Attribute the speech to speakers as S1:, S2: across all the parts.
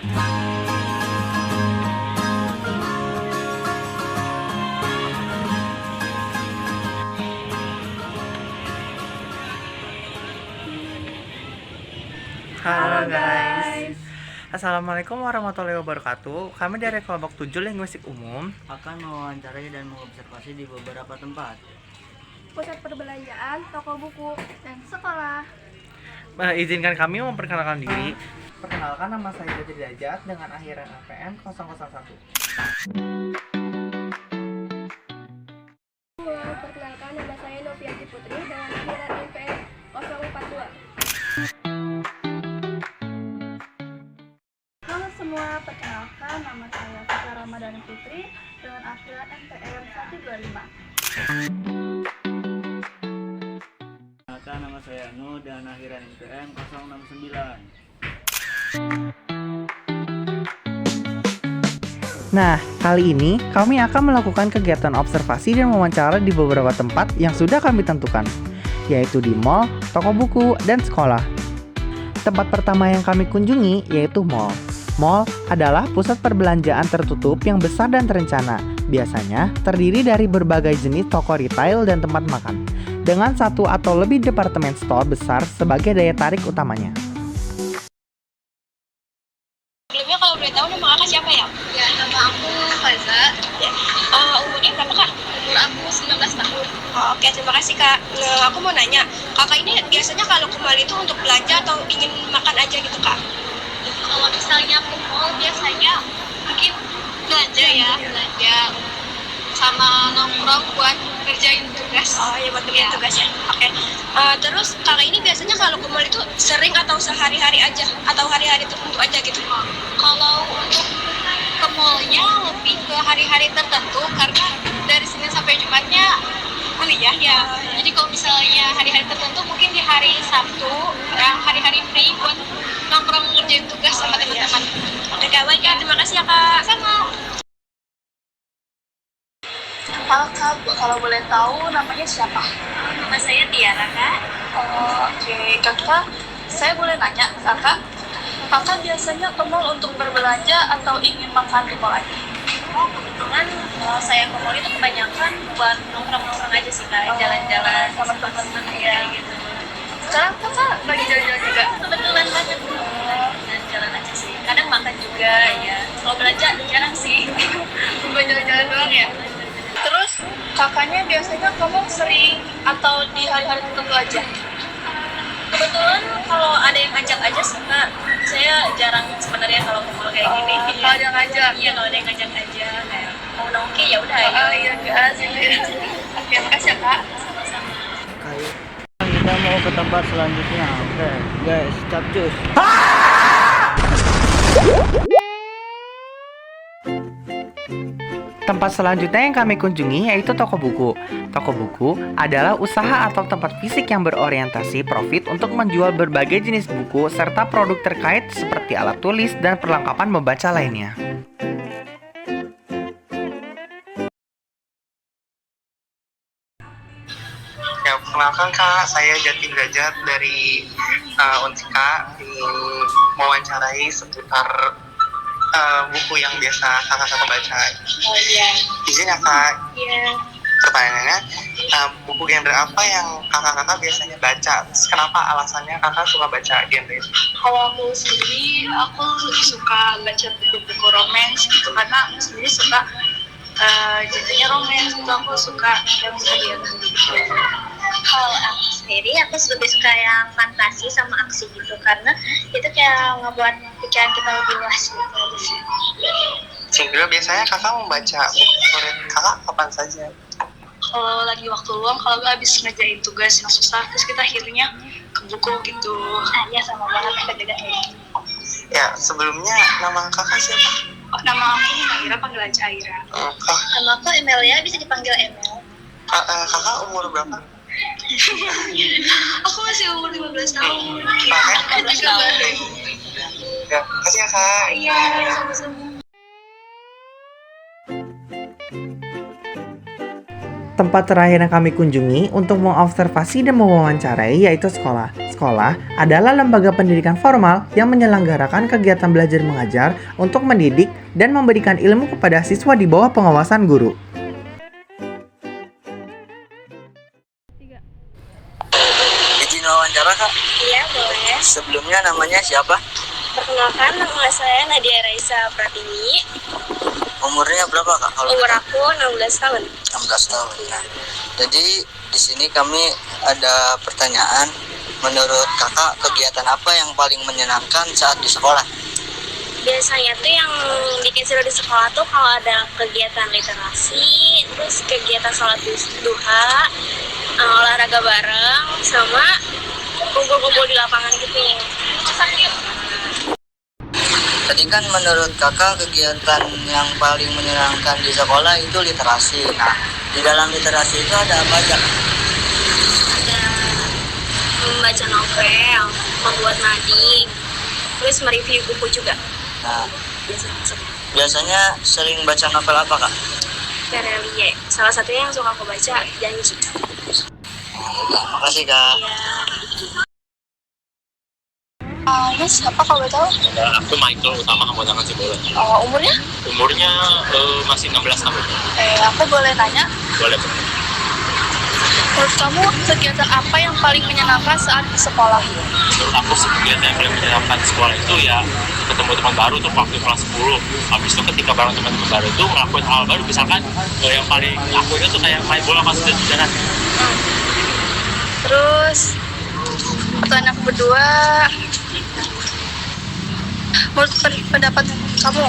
S1: Halo guys. Assalamualaikum warahmatullahi wabarakatuh. Kami dari kelompok 7 Linguistik Umum
S2: akan mewawancarai dan mengobservasi di beberapa tempat.
S3: Pusat perbelanjaan, toko buku, dan sekolah.
S1: Izinkan kami memperkenalkan diri. Perkenalkan, nama saya Jati Derajat dengan akhiran APM 001.
S3: Perkenalkan, nama saya Novianti Putri dengan akhiran NPM 042. Halo semua, perkenalkan nama saya Fika Ramadhani Putri dengan akhiran NPM 125.
S2: Perkenalkan, nama saya Anu dan akhiran NPM 069.
S1: Nah, kali ini kami akan melakukan kegiatan observasi dan wawancara di beberapa tempat yang sudah kami tentukan, yaitu di mall, toko buku, dan sekolah. Tempat pertama yang kami kunjungi yaitu mall. Mall adalah pusat perbelanjaan tertutup yang besar dan terencana. Biasanya terdiri dari berbagai jenis toko retail dan tempat makan, dengan satu atau lebih departemen store besar sebagai daya tarik utamanya.
S4: Sebelumnya kalau boleh tahu nama kakak siapa ya?
S3: Ya, nama aku Faza.
S4: Ya. Umurnya berapa kak?
S3: Umur aku 19 tahun.
S4: Oh, oke, terima kasih kak. Nah, aku mau nanya, kakak ini biasanya kalau ke mall itu untuk belanja atau ingin makan aja gitu kak?
S3: Kalau misalnya ke mall biasanya mungkin belanja ya, belanja sama nongkrong buat kerjain tugas.
S4: Oh iya, buat kerjaan tugas ya. Oke. Terus kakak ini biasanya kalau ke mall itu sering atau sehari-hari aja atau hari-hari tertentu aja gitu?
S3: Kalau untuk ke mallnya lebih ke hari-hari tertentu karena dari Senin sampai Jumatnya kuliah ya. Jadi kalau misalnya hari-hari tertentu mungkin di hari Sabtu yang hari-hari free buat nongkrong ngerjain tugas sama teman-teman.
S4: Oke kak, baik kak. Terima kasih ya kak.
S3: Sama. Halo kak, kalau boleh tahu namanya siapa?
S4: Nama saya Tiara kak.
S3: Oke, kakak, saya boleh nanya kakak biasanya ke mall untuk berbelanja atau ingin makan di mall aja?
S4: Kebetulan kalau saya ke mall itu kebanyakan buat nongkrong-nongkrong aja sih kak, jalan-jalan
S3: Sama teman-teman
S4: ya
S3: ya.
S4: gitu.
S3: Sekarang kakak lagi jalan-jalan juga?
S4: Kebetulan banget jalan-jalan aja sih. Kadang makan juga ya. Kalau belanja jarang sih.
S3: Bukan jalan-jalan doang ya? Terus kakaknya biasanya ke mall sering atau di hari-hari tertentu aja?
S4: Kebetulan kalau ada yang ngajak aja sih kak. Saya jarang sebenarnya kalau ke mall kayak gini.
S3: Kalau ada yang ngajak?
S4: Iya, kalau ada yang ngajak aja kayak mau nongki ya udah ayo.
S3: Oh iya, gak asik ya. Oke, makasih ya kak.
S4: Sama-sama.
S2: Kita mau ke tempat selanjutnya. Oke, guys, capcus.
S1: Tempat selanjutnya yang kami kunjungi yaitu toko buku. Toko buku adalah usaha atau tempat fisik yang berorientasi profit untuk menjual berbagai jenis buku serta produk terkait seperti alat tulis dan perlengkapan membaca lainnya. Ya, perkenalkan kak, saya Jati Derajat dari Untika, ingin mewawancarai seputar buku yang biasa kakak-kakak baca.
S4: Oh iya.
S1: Izin ya kak,
S4: Iya.
S1: pertanyaannya, buku genre apa yang kakak-kakak biasanya baca? Terus kenapa alasannya kakak suka baca genre itu?
S3: Kalau aku sendiri, aku lebih suka baca buku-buku romance gitu karena aku sendiri suka genrenya romance, itu aku suka yang bagian gitu.
S4: Kalau aku sendiri, aku lebih suka yang fantasi sama aksi gitu karena itu kayak ngebuat pikiran kita lebih luas gitu aja sih.
S1: Sehingga biasanya kakak membaca buku favorit kakak kapan saja?
S3: Kalau lagi waktu luang, kalau nggak habis ngerjain tugas yang susah, terus kita akhirnya ke buku gitu.
S4: Ya sama banget aku juga kayak gitu.
S1: Ya, sebelumnya nama kakak siapa?
S3: Nama aku Naira, panggilan Caira.
S4: Nama aku Emelia, bisa dipanggil Emel.
S1: Kakak umur berapa?
S3: Aku masih umur 15 tahun.
S1: Kakak
S3: 15 tahun.
S1: Ya, kasih ya kak.
S3: Iya, sama-sama.
S1: Tempat terakhir yang kami kunjungi untuk mengobservasi dan mewawancarai yaitu sekolah. Sekolah adalah lembaga pendidikan formal yang menyelenggarakan kegiatan belajar mengajar untuk mendidik dan memberikan ilmu kepada siswa di bawah pengawasan guru.
S5: Izin wawancara kak?
S4: Iya, boleh.
S5: Sebelumnya namanya siapa?
S4: Perkenalkan, nama saya Nadia Raisa Pratiwi.
S5: Umurnya berapa kak?
S4: Umur aku 16 tahun.
S5: 16 tahun. Nah, jadi di sini kami ada pertanyaan. Menurut kakak, kegiatan apa yang paling menyenangkan saat di sekolah?
S4: Biasanya tuh yang bikin seru di sekolah tuh kalau ada kegiatan literasi, terus kegiatan sholat duha, olahraga bareng, sama kumpul-kumpul di lapangan gitu ya.
S5: Tadi kan menurut kakak kegiatan yang paling menyenangkan di sekolah itu literasi. Nah, di dalam literasi itu ada apa aja?
S4: Ada membaca novel, membuat mading, terus mereview buku juga.
S5: Nah,
S4: Biasanya
S5: biasanya sering baca novel apa kak?
S4: Terelie. Salah satunya yang suka aku baca, Janji.
S5: Makasih kak.
S4: Mas, siapa kalau boleh tahu?
S6: Aku Michael Utama Hambatan Cibola.
S4: Umurnya?
S6: Umurnya masih 16 tahun.
S4: Aku boleh tanya,
S6: Boleh.
S4: menurut kamu kegiatan apa yang paling menyenangkan saat di sekolah?
S6: Menurut aku kegiatan yang paling menyenangkan di sekolah itu ya ketemu teman baru tuh waktu kelas 10. Habis itu ketika bareng teman-teman baru itu ngelakuin hal baru, misalkan yang paling aku itu tuh kayak main bola pas di jalan.
S4: Terus pertanyaan aku berdua, menurut pendapat kamu,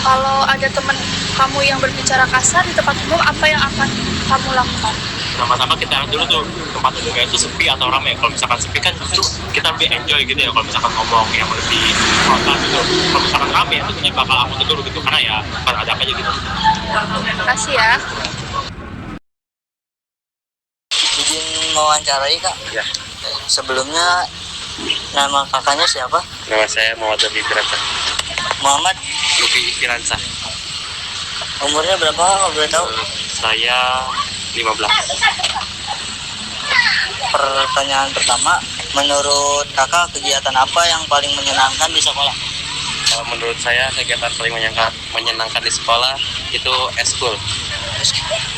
S4: kalau ada teman kamu yang berbicara kasar di tempat umum, apa yang akan kamu lakukan?
S6: Pertama-tama kita lihat dulu tuh tempat umumnya itu sepi atau ramai. Kalau misalkan sepi kan justru kita lebih enjoy gitu ya. Kalau misalkan ngomong yang lebih frontal gitu. Kalau misalkan ramai itu punya bakal aku tegur gitu karena ya kan ada aja gitu.
S4: Makasih ya.
S5: Izin mewawancarai kak?
S6: Ya.
S5: Sebelumnya nama kakaknya siapa?
S6: Nama saya Muhammad Luki Firansa.
S5: Muhammad.
S6: Luki Firansa.
S5: Umurnya berapa kalau boleh tahu?
S6: Saya 15.
S5: Pertanyaan pertama, menurut kakak kegiatan apa yang paling menyenangkan di sekolah?
S6: Kalau menurut saya kegiatan paling menyenangkan di sekolah itu eskul.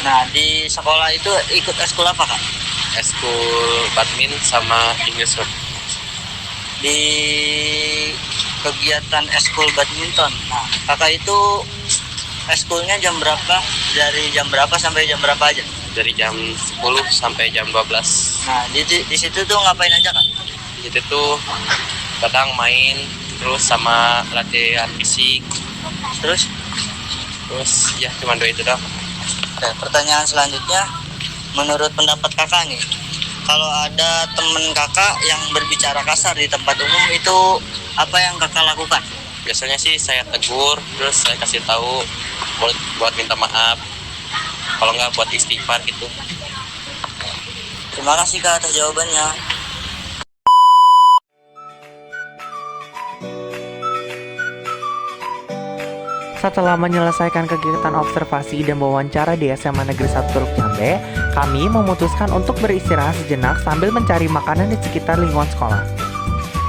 S5: Nah, di sekolah itu ikut eskul apa kak?
S6: Eskul badminton sama English Word.
S5: Di kegiatan eskul badminton, nah kakak itu eskulnya jam berapa? Dari jam berapa sampai jam berapa aja?
S6: Dari jam 10 sampai jam 12.
S5: Nah, di situ tuh ngapain aja kak?
S6: Itu tuh kadang main terus sama latihan fisik.
S5: Terus?
S6: Ya cuma dua itu doang.
S5: Oke, pertanyaan selanjutnya, menurut pendapat kakak nih, kalau ada temen kakak yang berbicara kasar di tempat umum itu apa yang kakak lakukan?
S6: Biasanya sih saya tegur, terus saya kasih tahu buat minta maaf. Kalau nggak buat istighfar gitu.
S5: Terima kasih kak atas jawabannya.
S1: Setelah menyelesaikan kegiatan observasi dan wawancara di SMA Negeri 1 Teluk Jambe, kami memutuskan untuk beristirahat sejenak sambil mencari makanan di sekitar lingkungan sekolah.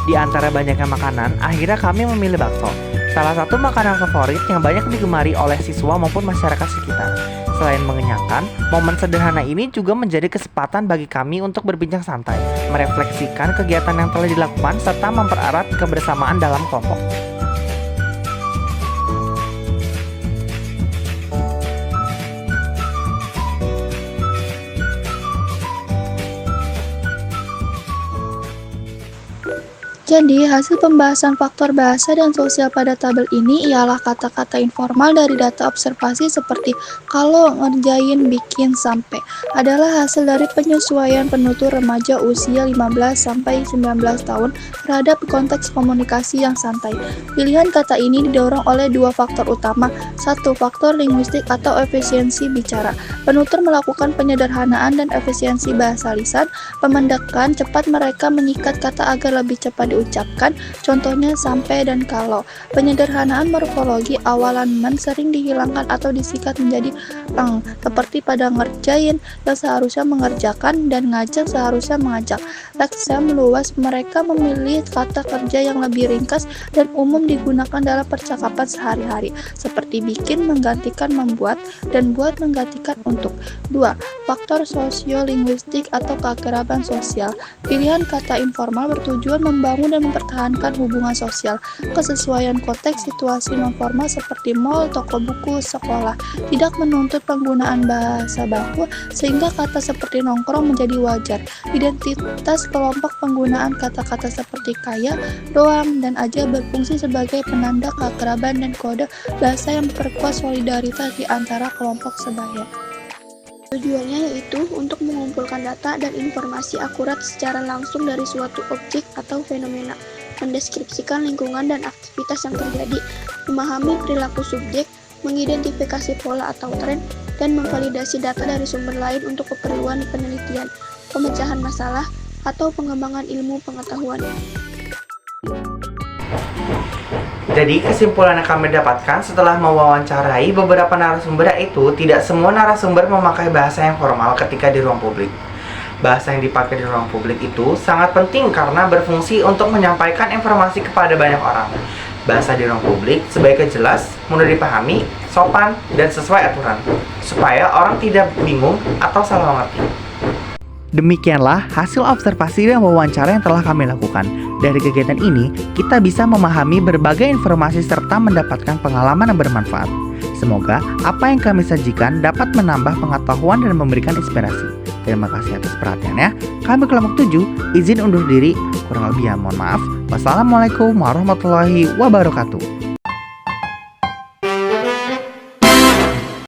S1: Di antara banyaknya makanan, akhirnya kami memilih bakso, salah satu makanan favorit yang banyak digemari oleh siswa maupun masyarakat sekitar. Selain mengenyangkan, momen sederhana ini juga menjadi kesempatan bagi kami untuk berbincang santai, merefleksikan kegiatan yang telah dilakukan, serta mempererat kebersamaan dalam kelompok.
S7: Jadi, hasil pembahasan faktor bahasa dan sosial pada tabel ini ialah kata-kata informal dari data observasi seperti kalau, ngerjain, bikin, sampai. Adalah hasil dari penyesuaian penutur remaja usia 15-19 tahun terhadap konteks komunikasi yang santai. Pilihan kata ini didorong oleh dua faktor utama. Satu, faktor linguistik atau efisiensi bicara. Penutur melakukan penyederhanaan dan efisiensi bahasa lisan, memendekkan cepat mereka mengikat kata agar lebih cepat diucapkan, contohnya sampai dan kalau. Penyederhanaan morfologi awalan men sering dihilangkan atau disingkat menjadi eng, seperti pada ngerjain yang seharusnya mengerjakan dan ngajak seharusnya mengajak. Leksnya meluas, mereka memilih kata kerja yang lebih ringkas dan umum digunakan dalam percakapan sehari-hari, seperti bikin menggantikan membuat dan buat menggantikan untuk. 2. Faktor sosiolinguistik atau keakraban sosial. Pilihan kata informal bertujuan membangun dan mempertahankan hubungan sosial. Kesesuaian konteks situasi non formal seperti mall, toko buku, sekolah tidak menuntut penggunaan bahasa baku sehingga kata seperti nongkrong menjadi wajar. Identitas kelompok penggunaan kata-kata seperti kaya, doang, dan aja berfungsi sebagai penanda keakraban dan kode bahasa yang memperkuat solidaritas di antara kelompok sebaya.
S8: Tujuannya yaitu untuk mengumpulkan data dan informasi akurat secara langsung dari suatu objek atau fenomena, mendeskripsikan lingkungan dan aktivitas yang terjadi, memahami perilaku subjek, mengidentifikasi pola atau tren, dan memvalidasi data dari sumber lain untuk keperluan penelitian, pemecahan masalah, atau pengembangan ilmu pengetahuan.
S1: Jadi kesimpulan yang kami dapatkan setelah mewawancarai beberapa narasumber itu tidak semua narasumber memakai bahasa yang formal ketika di ruang publik. Bahasa yang dipakai di ruang publik itu sangat penting karena berfungsi untuk menyampaikan informasi kepada banyak orang. Bahasa di ruang publik sebaiknya jelas, mudah dipahami, sopan, dan sesuai aturan, supaya orang tidak bingung atau salah mengerti. Demikianlah hasil observasi dan wawancara yang telah kami lakukan. Dari kegiatan ini, kita bisa memahami berbagai informasi serta mendapatkan pengalaman yang bermanfaat. Semoga apa yang kami sajikan dapat menambah pengetahuan dan memberikan inspirasi. Terima kasih atas perhatiannya. Kami kelompok 7 izin undur diri. Kurang lebih ya mohon maaf. Wassalamualaikum warahmatullahi wabarakatuh.